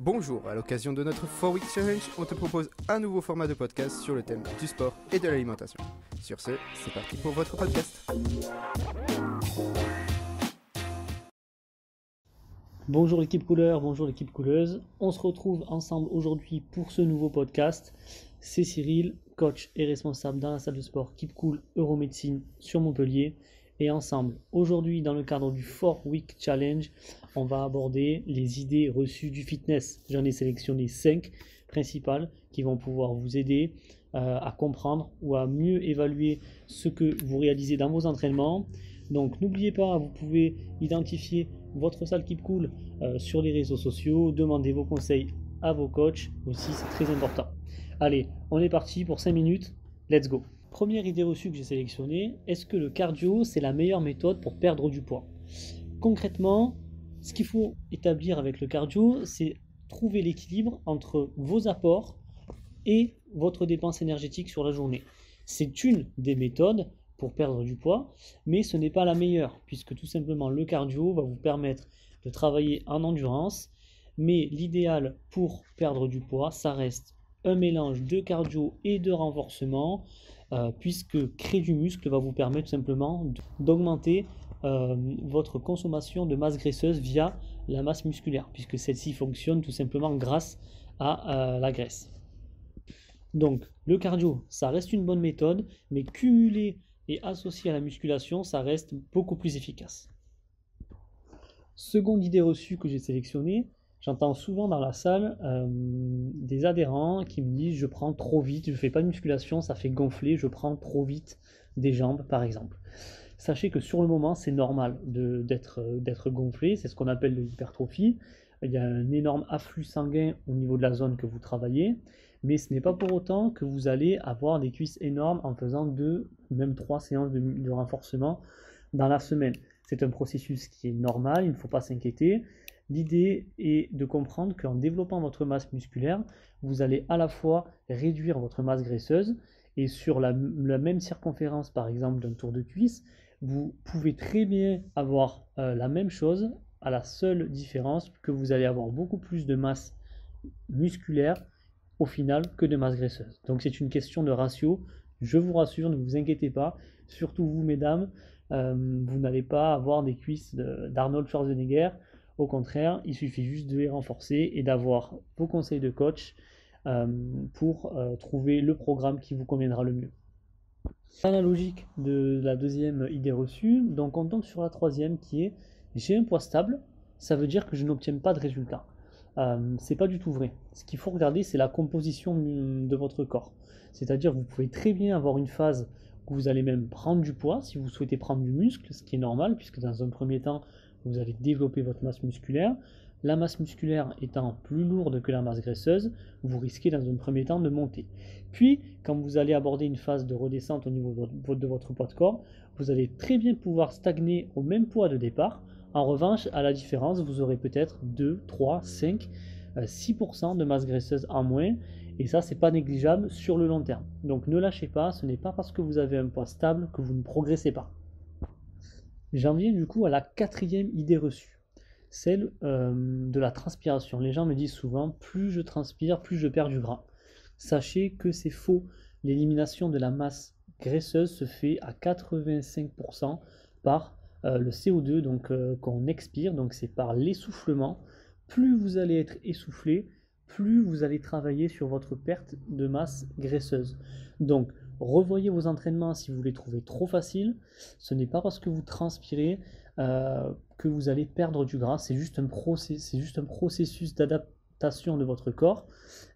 Bonjour, à l'occasion de notre 4 Week Challenge, on te propose un nouveau format de podcast sur le thème du sport et de l'alimentation. Sur ce, c'est parti pour votre podcast. Bonjour l'équipe couleur, bonjour l'équipe couleuse. On se retrouve ensemble aujourd'hui pour ce nouveau podcast. C'est Cyril, coach et responsable dans la salle de sport Keep Cool Euromédecine sur Montpellier. Et ensemble, aujourd'hui dans le cadre du 4 Week Challenge, on va aborder les idées reçues du fitness. J'en ai sélectionné 5 principales qui vont pouvoir vous aider à comprendre ou à mieux évaluer ce que vous réalisez dans vos entraînements. Donc n'oubliez pas, vous pouvez identifier votre salle Keep Cool sur les réseaux sociaux, demandez vos conseils à vos coachs aussi, c'est très important. Allez, on est parti pour 5 minutes, let's go. Première idée reçue que j'ai sélectionnée, est-ce que le cardio c'est la meilleure méthode pour perdre du poids? Concrètement, ce qu'il faut établir avec le cardio, c'est trouver l'équilibre entre vos apports et votre dépense énergétique sur la journée. C'est une des méthodes pour perdre du poids, mais ce n'est pas la meilleure, puisque tout simplement le cardio va vous permettre de travailler en endurance, mais l'idéal pour perdre du poids, ça reste un mélange de cardio et de renforcement, puisque créer du muscle va vous permettre tout simplement d'augmenter votre consommation de masse graisseuse via la masse musculaire, puisque celle-ci fonctionne tout simplement grâce à la graisse. Donc le cardio, ça reste une bonne méthode, mais cumulé et associé à la musculation, ça reste beaucoup plus efficace. Seconde idée reçue que j'ai sélectionnée, j'entends souvent dans la salle des adhérents qui me disent je prends trop vite, je ne fais pas de musculation, ça fait gonfler, je prends trop vite des jambes par exemple. Sachez que sur le moment c'est normal d'être gonflé, c'est ce qu'on appelle l'hypertrophie. Il y a un énorme afflux sanguin au niveau de la zone que vous travaillez, mais ce n'est pas pour autant que vous allez avoir des cuisses énormes en faisant 2, même 3 séances de renforcement dans la semaine. C'est un processus qui est normal, il ne faut pas s'inquiéter. L'idée est de comprendre qu'en développant votre masse musculaire, vous allez à la fois réduire votre masse graisseuse et sur la même circonférence par exemple d'un tour de cuisse, vous pouvez très bien avoir la même chose, à la seule différence que vous allez avoir beaucoup plus de masse musculaire au final que de masse graisseuse. Donc c'est une question de ratio, je vous rassure, ne vous inquiétez pas, surtout vous mesdames, vous n'allez pas avoir des cuisses d'Arnold Schwarzenegger, au contraire, il suffit juste de les renforcer et d'avoir vos conseils de coach pour trouver le programme qui vous conviendra le mieux. Dans la logique de la deuxième idée reçue, donc on tombe sur la troisième qui est j'ai un poids stable, ça veut dire que je n'obtiens pas de résultat. C'est pas du tout vrai. Ce qu'il faut regarder, c'est la composition de votre corps. C'est-à-dire vous pouvez très bien avoir une phase où vous allez même prendre du poids si vous souhaitez prendre du muscle, ce qui est normal puisque dans un premier temps, vous allez développer votre masse musculaire. La masse musculaire étant plus lourde que la masse graisseuse, vous risquez dans un premier temps de monter. Puis, quand vous allez aborder une phase de redescente au niveau de votre poids de corps, vous allez très bien pouvoir stagner au même poids de départ. En revanche, à la différence, vous aurez peut-être 2, 3, 5, 6% de masse graisseuse en moins. Et ça, c'est pas négligeable sur le long terme. Donc ne lâchez pas, ce n'est pas parce que vous avez un poids stable que vous ne progressez pas. J'en viens du coup à la quatrième idée reçue, celle de la transpiration. Les gens me disent souvent, plus je transpire, plus je perds du gras. Sachez que c'est faux. L'élimination de la masse graisseuse se fait à 85% par le CO2 donc, qu'on expire, donc c'est par l'essoufflement. Plus vous allez être essoufflé, plus vous allez travailler sur votre perte de masse graisseuse. Donc revoyez vos entraînements si vous les trouvez trop faciles. Ce n'est pas parce que vous transpirez que vous allez perdre du gras, c'est juste un processus d'adaptation de votre corps,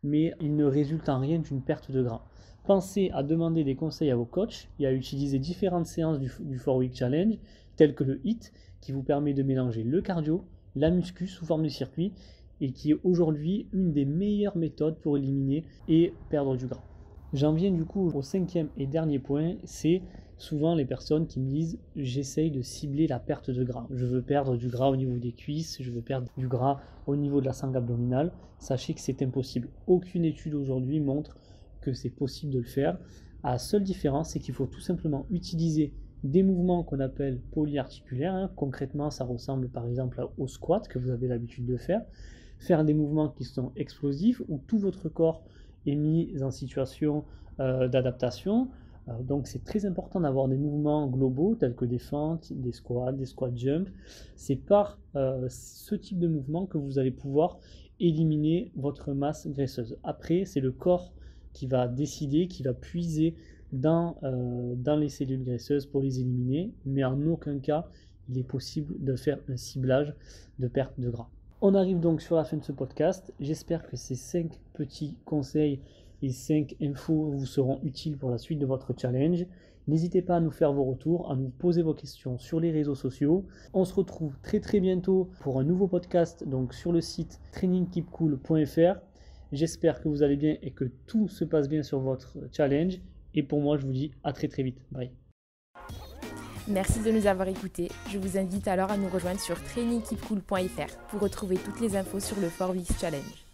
mais il ne résulte en rien d'une perte de gras. Pensez à demander des conseils à vos coachs et à utiliser différentes séances du 4 Week Challenge, telles que le HIIT, qui vous permet de mélanger le cardio, la muscu sous forme de circuit, et qui est aujourd'hui une des meilleures méthodes pour éliminer et perdre du gras. J'en viens du coup au cinquième et dernier point, c'est souvent les personnes qui me disent j'essaye de cibler la perte de gras. Je veux perdre du gras au niveau des cuisses, je veux perdre du gras au niveau de la sangle abdominale. Sachez que c'est impossible. Aucune étude aujourd'hui montre que c'est possible de le faire. La seule différence, c'est qu'il faut tout simplement utiliser des mouvements qu'on appelle polyarticulaires. Concrètement, ça ressemble par exemple au squat que vous avez l'habitude de faire. faire des mouvements qui sont explosifs, où tout votre corps est mis en situation d'adaptation. Donc c'est très important d'avoir des mouvements globaux tels que des fentes, des squats jumps. C'est par ce type de mouvement que vous allez pouvoir éliminer votre masse graisseuse. Après, c'est le corps qui va décider, qui va puiser dans les cellules graisseuses pour les éliminer, mais en aucun cas il est possible de faire un ciblage de perte de gras. On arrive donc sur la fin de ce podcast. J'espère que ces 5 petits conseils et 5 infos vous seront utiles pour la suite de votre challenge. N'hésitez pas à nous faire vos retours, à nous poser vos questions sur les réseaux sociaux. On se retrouve très bientôt pour un nouveau podcast donc sur le site trainingkeepcool.fr. J'espère que vous allez bien et que tout se passe bien sur votre challenge. Et pour moi, je vous dis à très vite. Bye. Merci de nous avoir écoutés. Je vous invite alors à nous rejoindre sur trainingkeepcool.fr pour retrouver toutes les infos sur le 4 Weeks Challenge.